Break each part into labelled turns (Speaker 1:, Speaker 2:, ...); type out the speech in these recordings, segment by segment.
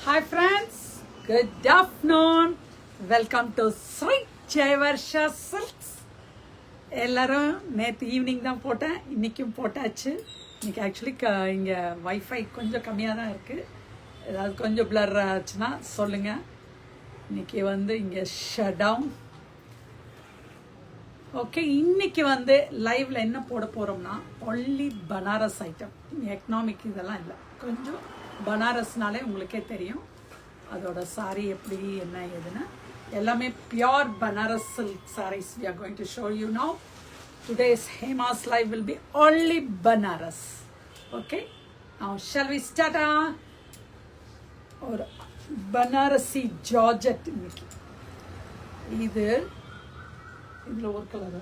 Speaker 1: Hi friends, good afternoon. Welcome to Sri Jayavarsha Silks. எல்லாரும் நேற்று evening தான் போட்டேன், இன்றைக்கும் போட்டாச்சு. இன்றைக்கி ஆக்சுவலி இங்கே வைஃபை கொஞ்சம் கம்மியாக தான் இருக்குது. ஏதாவது கொஞ்சம் பிளர் ஆச்சுன்னா சொல்லுங்கள். இன்றைக்கி இங்கே ஷட் டவுன். ஓகே, இன்றைக்கி லைவில் என்ன போட போகிறோம்னா ஒன்லி பனாரஸ் ஐட்டம். எக்கனாமிக் இதெல்லாம் இல்லை, கொஞ்சம் பனாரஸ்னாலே உங்களுக்கே தெரியும் அதோட சாரி எப்படி என்ன ஏதுன்னு. எல்லாமே pure Banaras silk sarees we are going to show you now. Today's Hema's live will be only Banaras. Okay, now shall we start ஒரு பனாரசி ஜார்ஜெட். இன்னைக்கு இதுல ஒரு கலர்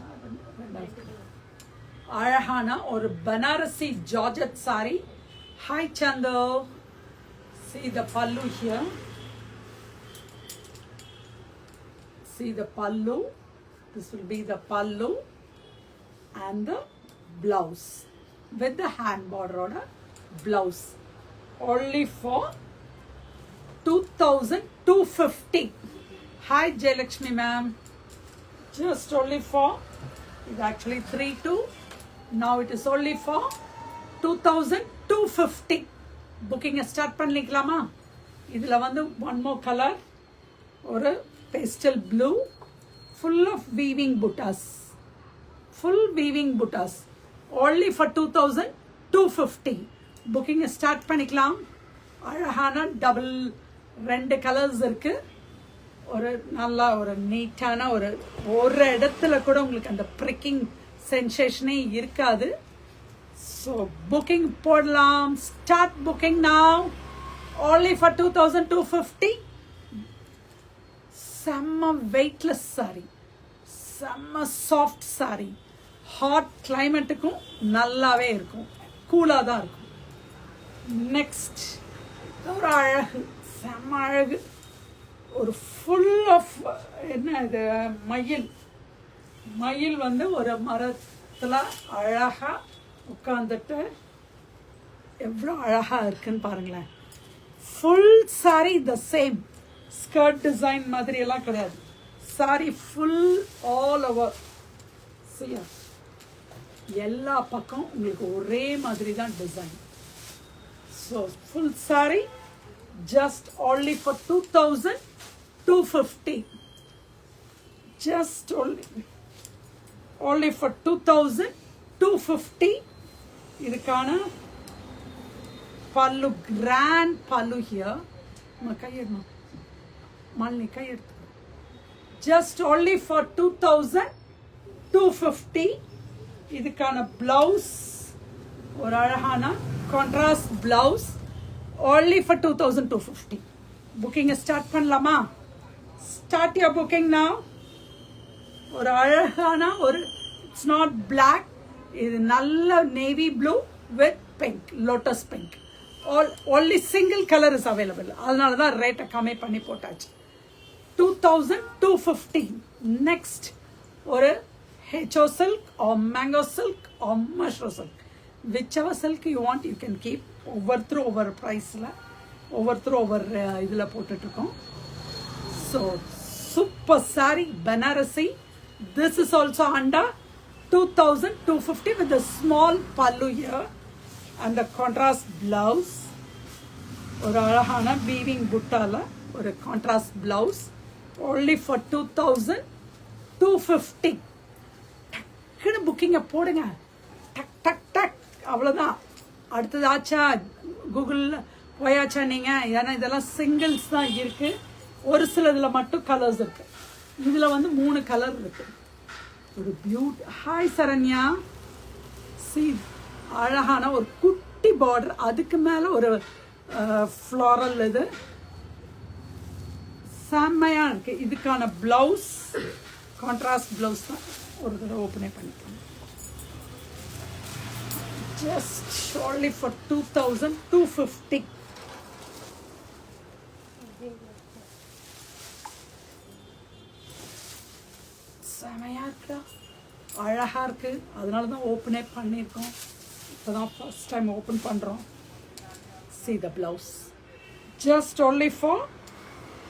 Speaker 1: அழகான ஒரு Banarasi georgette sorry. Hi Chandu, see the pallu here. See the pallu. This will be the pallu and the blouse with the hand border order blouse. Only for 2,250. Hi Jayalakshmi ma'am. Just only for, it's actually 3,2. Now it is only for 2,250. Booking start பண்ணிக்கலாமா? இதில் one more color, ஒரு pastel blue, full of weaving buttas. Full weaving buttas. Only for 2,250. Booking start பண்ணிக்கலாம். அழகான double 2 colours இருக்கு. ஒரு நல்லா ஒரு நீட்டான ஒரு இடத்துல கூட உங்களுக்கு அந்த pricking சென்சேஷனே இருக்காது. So booking போடலாம். Start booking now. Only for 2,250. செம்ம வெயிட்லெஸ் சாரி, செம்ம சாஃப்ட் சாரி. ஹாட் கிளைமேட்டுக்கும் நல்லாவே இருக்கும், கூலாக தான் இருக்கும். நெக்ஸ்ட் ஒரு அழகு, செம்ம அழகு. ஒரு ஃபுல் ஆஃப் என்ன இது மயில் ஒரு மரத்தில் அழகாக உட்காந்துட்டு எவ்வளோ அழகாக இருக்குன்னு பாருங்களேன். Full sorry the same, skirt design மாதிரி எல்லாம் கிடையாது. சாரி ஃபுல் ஆல் ஓவர் எல்லா பக்கம் உங்களுக்கு ஒரே மாதிரி தான் design. So full sorry just only for 2,250. just only for 2,250. இதுக்கான பல்லு, கிராண்ட் பல்லு ஹியர். கையெடுமா மாலினி, கையெடுத்து. Just only for 2,250. இதுக்கான பிளவுஸ் ஒரு அழகான contrast blouse. only for 2,250. Booking start பண்ணலாமா? Start your booking now. ஒரு அழகான இட்ஸ் நாட் பிளாக், இது நல்ல navy blue with pink, lotus pink. only single color is available. அதனால தான் ரேட்டை கம்மி பண்ணி போட்டாச்சு. 2,250. நெக்ஸ்ட் ஒரு HO silk or mango silk or mushroom silk. whichever silk you want you can keep. ஒவ்வொரு ப்ரைஸில் ஒவ்வொரு இதில் போட்டுட்ருக்கோம். So super sari Banarasi. This is also under 2,250 with a small pallu here and the contrast blouse. ஒரு அழகான weaving புட்டால ஒரு contrast blouse. only for 2,250. டக்குன்னு புக்கிங்கை போடுங்க, டக் டக் டக், அவ்வளோதான். அடுத்தது ஆச்சா, கூகுளில் போயாச்சா நீங்கள்? ஏன்னா இதெல்லாம் சிங்கிள்ஸ் தான் இருக்குது, ஒரு சிலதில் மட்டும் கலர்ஸ் இருக்குது. இதில் 3 கலர் இருக்குது. ஒரு ஹாய் சரண்யா. சி, அழகான ஒரு குட்டி பார்டர், அதுக்கு மேலே ஒரு ஃப்ளாரல், இது செம்மையாக இருக்குது. இதுக்கான ப்ளவுஸ் கான்ட்ராஸ்ட் ப்ளவுஸ் தான். ஒரு தடவை ஓப்பனே பண்ணிக்கலாம். Just only for 2,250. செமையாக இருக்குடா, அழகாக இருக்குது. அதனால தான் ஓப்பனே பண்ணியிருக்கோம். இப்போ தான் ஃபர்ஸ்ட் டைம் ஓப்பன் பண்ணுறோம். See the blouse. just only for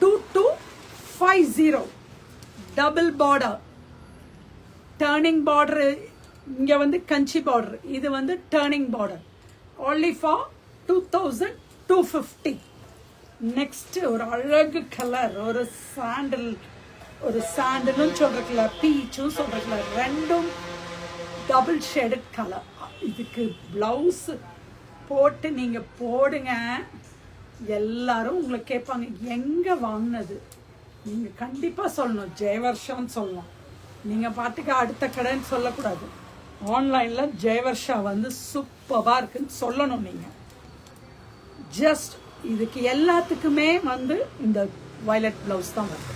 Speaker 1: 2250. Double border, turning border. இங்க வந்து கஞ்சி border, இது வந்து turning border. Only for 2250. Next ஒரு அழகு கலர், ஒரு சாண்டல், ஒரு சாண்டலும் சொல்ற கலர், பீச்சும் சொல்ற கலர், ரெண்டும் டபுள் ஷேடட் கலர். இதுக்கு பிளவுஸ் போட்டு நீங்க போடுங்க, எல்லாரும் உங்களை கேட்பாங்க எங்க வாங்கினது. நீங்க கண்டிப்பா சொல்லணும் ஜெயவர்ஷான்னு சொல்லணும். நீங்க பாட்டுக்கு அடுத்த கடைன்னு சொல்லக்கூடாது. ஆன்லைன்ல ஜெயவர்ஷா வந்து சூப்பரா இருக்குன்னு சொல்லணும். நீங்க ஜஸ்ட் இதுக்கு எல்லாத்துக்குமே வந்து இந்த வயலட் பிளவுஸ் தான் வருது.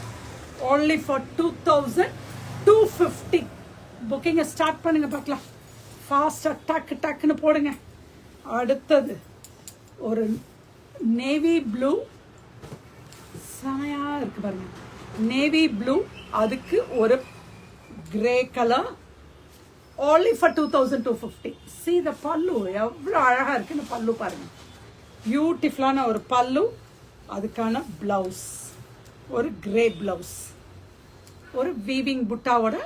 Speaker 1: only for 2250. புக்கிங்கை ஸ்டார்ட் பண்ணுங்க பார்க்கலாம். ஃபாஸ்டா டக்கு டக்குன்னு போடுங்க. அடுத்தது ஒரு நேவி ப்ளூ, செமையா இருக்கு பாருங்க. நேவி ப்ளூ, அதுக்கு ஒரு grey colour. only for 2250. see the பல்லு எவ்வளோ அழகா இருக்குன்னு பல்லு பாருங்க. பியூட்டிஃபுல்லான ஒரு பல்லு, அதுக்கான பிளவுஸ் ஒரு கிரே பிளவுஸ், ஒரு வீவிங் புட்டாவோட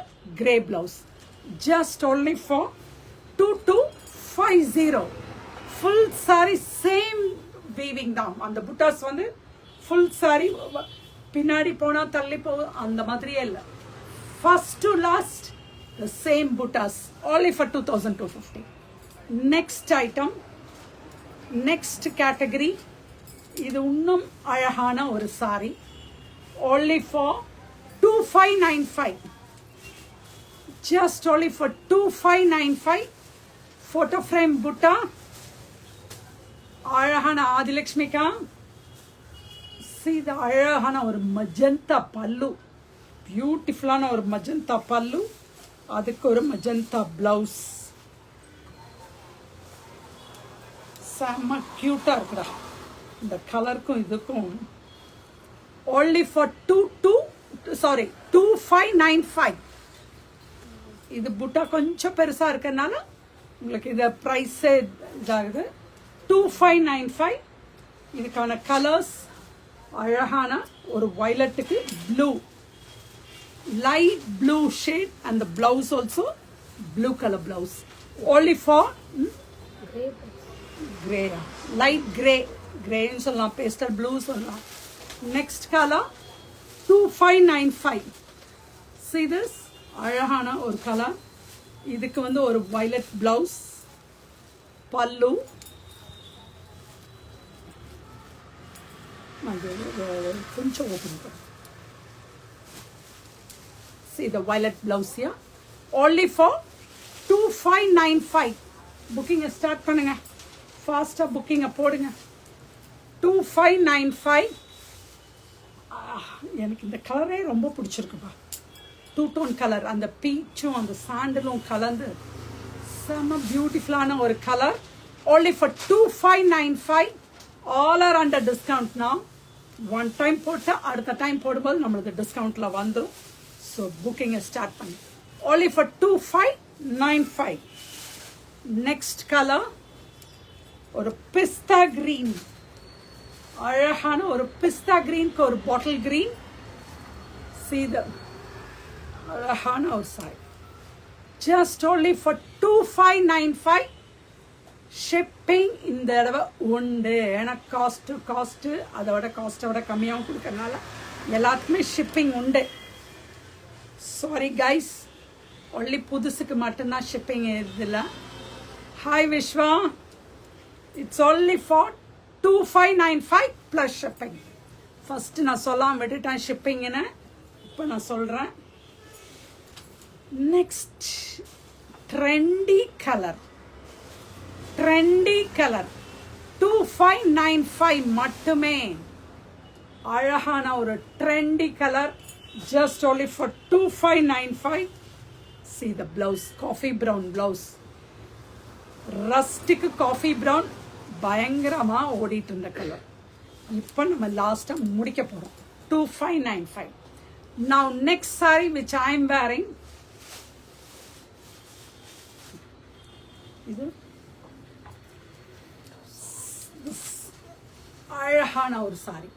Speaker 1: grey blouse. Just only for 2250. Full sari same weaving தான். அந்த புட்டாஸ் வந்து ஃபுல் சாரி பின்னாடி போனா தள்ளி போகும் அந்த மாதிரியே இல்லை. First to last the same buttas, only for 2250. next item, next category, இது இன்னும் அழகான ஒரு sorry. only for 2595. just only for 2595. photo frame butta, அழகான ஆதிலட்சுமிக்கா. see the அழகான ஒரு மஜந்தா பல்லு, பியூட்டிஃபுல்லான ஒரு மஜந்தா பல்லு, அதுக்கு ஒரு மஜந்தா பிளவுஸ். செம்ம கியூட்டா இருக்குடா இந்த கலருக்கும் இதுக்கும். only for 2595. இது புட்டா கொஞ்சம் பெருசா இருக்கனால உங்களுக்கு இந்த பிரைஸ் இதாகுது. 2595. இதுக்கான கலர்ஸ் அழகான ஒரு வயலட்டுக்கு blue, light blue shade, and the blouse also blue color blouse. only for gray, light gray, gray nu solla, pastel blue solla. next color 2595. see this அழகான ஒரு கலர். இதுக்கு வந்து ஒரு violet blouse, பல்லு, கொஞ்சம் ஓபன் பண்ணு. see the violet blouse here. only for 2595. booking start பண்ணுங்க, ஃபாஸ்டா booking போடுங்க. 2595. எனக்கு இந்த கலரே ரொம்ப பிடிச்சிருக்குப்பா. டூ டோன் கலர், அந்த பீச்சும் அந்த சாண்டலும் கலந்து செம பியூட்டிஃபுல்லான ஒரு colour. only for 2595. all are under discount now. one time போட்டா அடுத்த டைம் போடும்போது நம்மளுக்கு டிஸ்கவுண்ட்ல வந்துடும். so booking start பண்ணி. only for 2595. next color ஒரு பிஸ்தா கிரீன், அழகான ஒரு பிஸ்தா கிரீனுக்கு ஒரு பாட்டில் கிரீன். see the அழகான ஒரு sorry. just only for 2595. Shipping இந்த தடவை உண்டு. ஏன்னா காஸ்ட்டு அதோட காஸ்ட்டோட கம்மியாகவும் கொடுக்கறனால எல்லாத்துக்குமே ஷிப்பிங் உண்டு. சாரி கைஸ், ஒன்லி புதுசுக்கு மட்டும்தான் ஷிப்பிங் இதில். Hi Vishwa, it's only for 2595 plus shipping. First நான் சொல்லாமல் விட்டுட்டேன் ஷிப்பிங்னு, இப்போ நான் சொல்கிறேன். நெக்ஸ்ட் ட்ரெண்டி கலர், 2595 மட்டுமே. அழகான ஒரு trendy colour. just only for 2595. see the blouse, coffee brown blouse, rustic coffee brown, பயங்கரமா ஓடிட்டு இருந்த கலர். இப்போ நம்ம லாஸ்டா முடிக்க போறோம். 2595. now next saree which I am wearing, இது அழகான ஒரு saree.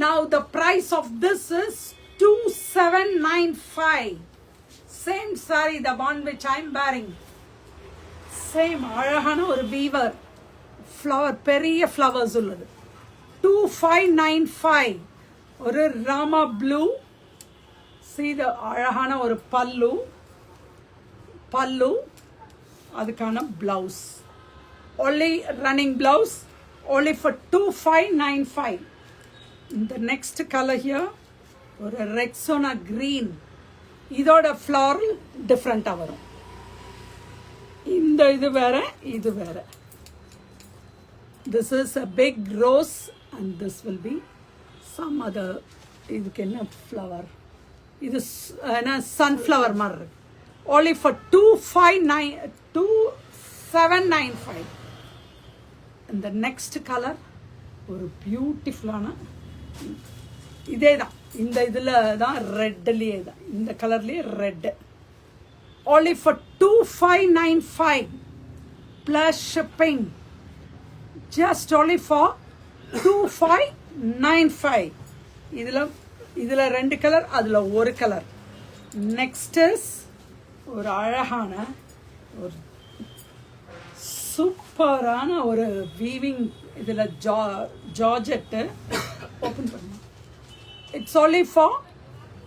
Speaker 1: Now the price of this is 2795. Same saree, the one which I am wearing. Same அழகான ஒரு weaver flower, பெரிய flowers உள்ளது. 2595. ஒரு rama blue. See the அழகான ஒரு பல்லு அதுக்கான blouse. Only running blouse, only for 2595. The next color here, ஒரு Rexona green. இதோட floral different வரும். இந்த இது வேற. This is a big rose and this will be some other. இதுக்கு என்ன flower? இது sunflower மாதிரி இருக்கு. Only for 2795. And the next color ஒரு பியூட்டிஃபுல்லான இதே தான். இந்த இதில் தான் ரெட்லேயே தான், இந்த கலர்லேயே red. only for 2595 plus shipping. Just only for 2595. இதில் ரெண்டு கலர், அதில் ஒரு கலர். நெக்ஸ்ட் இஸ் ஒரு அழகான ஒரு சூப்பரான ஒரு வீவிங். இதில் ஜார்ஜெட்டு ஓப்பன் பண்ணு. It's only for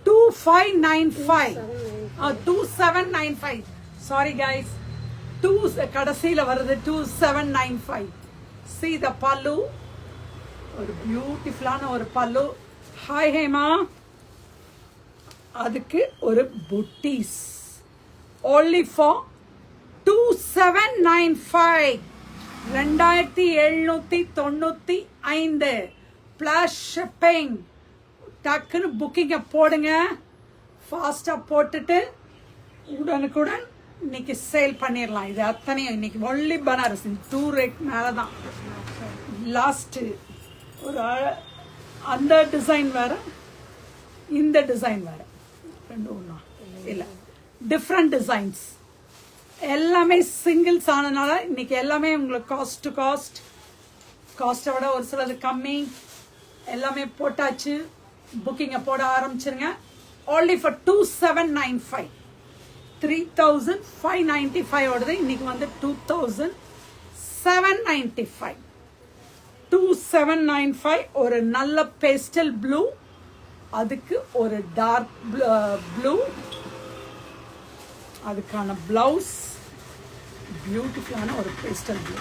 Speaker 1: 2595. 2795. Sorry guys, கடைசியில் வருது 2795. See the pallu, ஒரு பியூட்டிஃபுல்லான ஒரு பல்லு. ஹாய் ஹேமா. அதுக்கு ஒரு புட்டீஸ். only for 2795. 2795 plus shipping. டக்குன்னு புக்கிங்கை போடுங்க. ஃபாஸ்ட்டாக போட்டுட்டு உடனுக்குடன் இன்னைக்கு சேல் பண்ணிடலாம். இது அத்தனையும் இன்னைக்கு ஒன்லி பனாரஸ். 2 ரேட் மேலே தான். லாஸ்ட்டு ஒரு அந்த டிசைன் வேறு, இந்த டிசைன் வேறு, ரெண்டு ஒன்றா இல்லை, டிஃப்ரெண்ட் டிசைன்ஸ். எல்லாமே சிங்கிள்ஸ் ஆனதுனால இன்னைக்கு எல்லாமே உங்களுக்கு காஸ்ட் டு காஸ்ட்டை விட ஒரு சிலது கம்மி. எல்லாமே போட்டாச்சு. புக்கிங்கை போட ஆரம்பிச்சிருங்க. only for 2795. 3595 ஓடுது. இன்னைக்கு வந்து 2795. 2795. ஒரு நல்ல பேஸ்டல் ப்ளூ, அதுக்கு ஒரு டார்க் ப்ளூ, அதுக்கான பிளவுஸ் பியூட்டிஃபுல்லான ஒரு பேஸ்டல் ப்ளூ.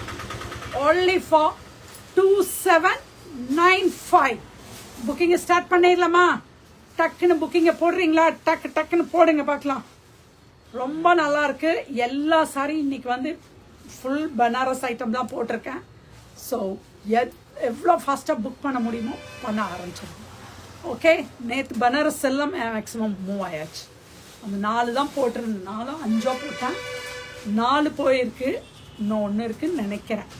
Speaker 1: only for 2795. புக்கிங்கை ஸ்டார்ட் பண்ணிடலாமா? டக்குன்னு புக்கிங்கை போடுறீங்களா? டக்குன்னு போடுங்க பார்க்கலாம். ரொம்ப நல்லா இருக்கு. எல்லா சாரி இன்னைக்கு வந்து ஃபுல் பனாரஸ் ஐட்டம் தான் போட்டிருக்கேன். ஸோ எவ்வளோ ஃபாஸ்ட்டாக புக் பண்ண முடியுமோ பண்ண ஆரம்பிச்சிருக்கோம். ஓகே, நேற்று பனாரஸ் எல்லாம் மேக்ஸிமம் மூவ் ஆயாச்சு. அந்த 4 தான் போட்டிருந்தேன். 4 5 போட்டேன். 4 போயிருக்கு, இன்னும் 1 இருக்குன்னு நினைக்கிறேன்.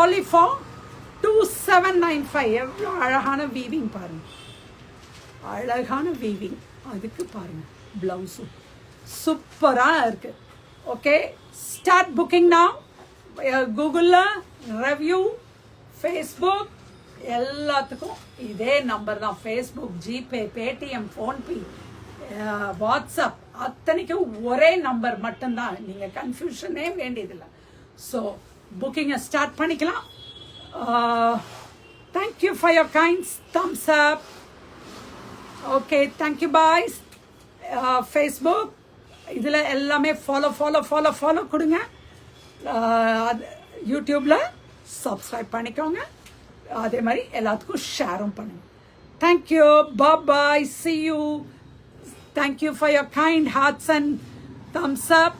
Speaker 1: only for 2795. எவ்வளோ அழகான வீவிங் பாருங்க, அழகான வீவிங். அதுக்கு பாருங்க பிளவுஸும் சூப்பராக இருக்கு. Okay, start booking now. கூகுளில் ரெவ்யூ, ஃபேஸ்புக் எல்லாத்துக்கும் இதே நம்பர் தான். Facebook, GPay, Paytm, PhonePe, WhatsApp அத்தனைக்கும் ஒரே நம்பர் மட்டும்தான். நீங்கள் கன்ஃபியூஷனே வேண்டியதில்லை. ஸோ புக்கிங்கை ஸ்டார்ட் பண்ணிக்கலாம். Thank you for your kind thumbs up. Okay, thank you guys. Facebook இதில் எல்லாமே ஃபாலோ கொடுங்க. யூடியூப்பில் சப்ஸ்கிரைப் பண்ணிக்கோங்க. அதே மாதிரி எல்லாத்துக்கும் ஷேரும் பண்ணுங்க. Thank you. Bye-bye. See you. Thank you for your kind hearts and thumbs up.